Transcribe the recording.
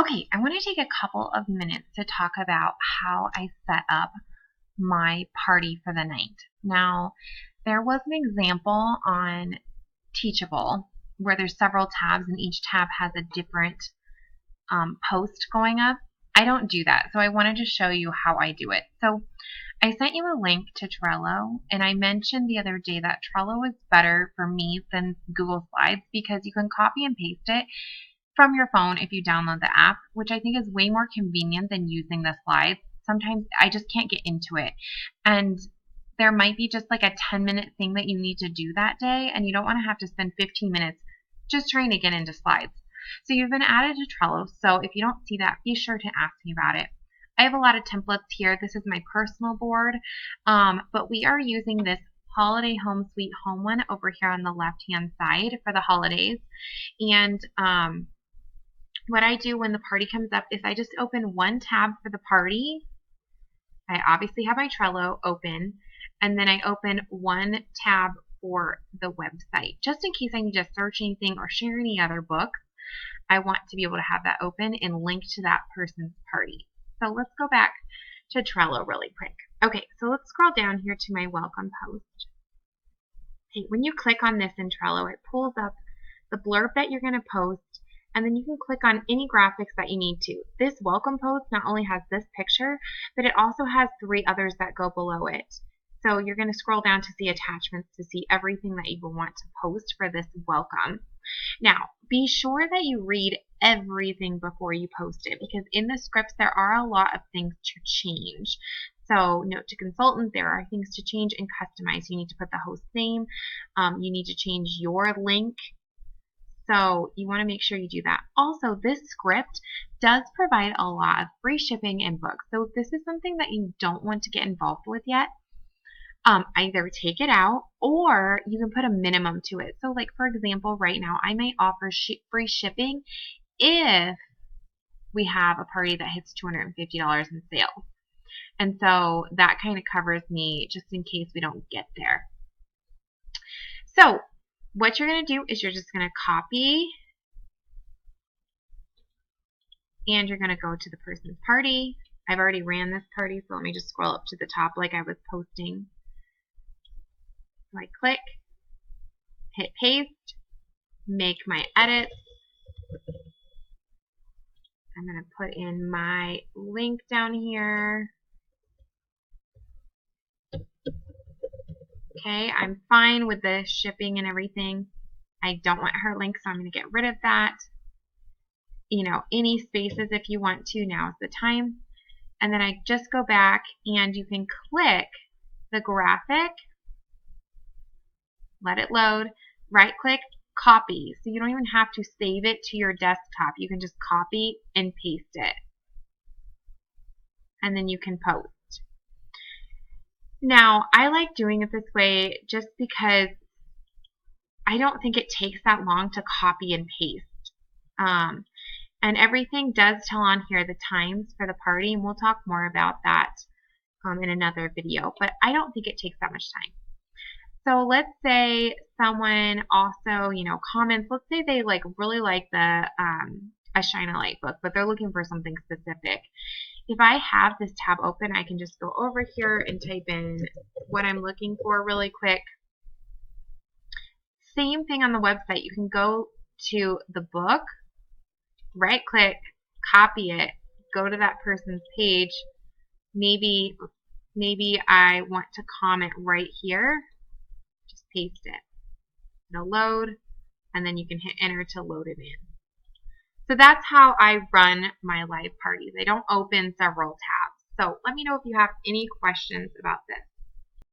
Okay, I want to take a couple of minutes to talk about how I set up my party for the night. Now, there was an example on Teachable where there's several tabs and each tab has a different post going up. I don't do that, so I wanted to show you how I do it. So I sent you a link to Trello, and I mentioned the other day that Trello is better for me than Google Slides because you can copy and paste it from your phone if you download the app, which I think is way more convenient than using the slides. Sometimes I just can't get into it. And there might be just like a 10-minute thing that you need to do that day, and you don't want to have to spend 15 minutes just trying to get into slides. So you've been added to Trello, so if you don't see that, be sure to ask me about it. I have a lot of templates here. This is my personal board, but we are using this Holiday Home Sweet Home one over here on the left-hand side for the holidays. And what I do when the party comes up is I just open one tab for the party. I obviously have my Trello open, and then I open one tab for the website. Just in case I need to search anything or share any other books, I want to be able to have that open and link to that person's party. So let's go back to Trello really quick. Okay, so let's scroll down here to my welcome post. Okay, when you click on this in Trello, it pulls up the blurb that you're going to post, and then you can click on any graphics that you need to. This welcome post not only has this picture, but it also has 3 others that go below it. So you're going to scroll down to see attachments to see everything that you will want to post for this welcome. Now, be sure that you read everything before you post it, because in the scripts there are a lot of things to change. So note to consultant, there are things to change and customize. You need to put the host name. You need to change your link. So you want to make sure you do that. Also, this script does provide a lot of free shipping and books. So if this is something that you don't want to get involved with yet, either take it out or you can put a minimum to it. So like for example, right now I might offer free shipping if we have a party that hits $250 in sales. And so that kind of covers me just in case we don't get there. So what you're going to do is you're just going to copy and you're going to go to the person's party. I've already ran this party, so let me just scroll up to the top like I was posting. So I click, hit paste, make my edits. I'm going to put in my link down here. Okay, I'm fine with the shipping and everything. I don't want her link, so I'm going to get rid of that. You know, any spaces if you want to, now is the time. And then I just go back and you can click the graphic, let it load, right click, copy. So you don't even have to save it to your desktop. You can just copy and paste it. And then you can post. Now, I like doing it this way just because I don't think it takes that long to copy and paste. And everything does tell on here the times for the party, and we'll talk more about that in another video, but I don't think it takes that much time. So let's say someone also, you know, comments, let's say they really like the A Shine a Light book, but they're looking for something specific. If I have this tab open, I can just go over here and type in what I'm looking for really quick. Same thing on the website. You can go to the book, right click, copy it, go to that person's page. Maybe I want to comment right here. Just paste it. It'll load, and then you can hit enter to load it in. So that's how I run my live parties. I don't open several tabs. So let me know if you have any questions about this.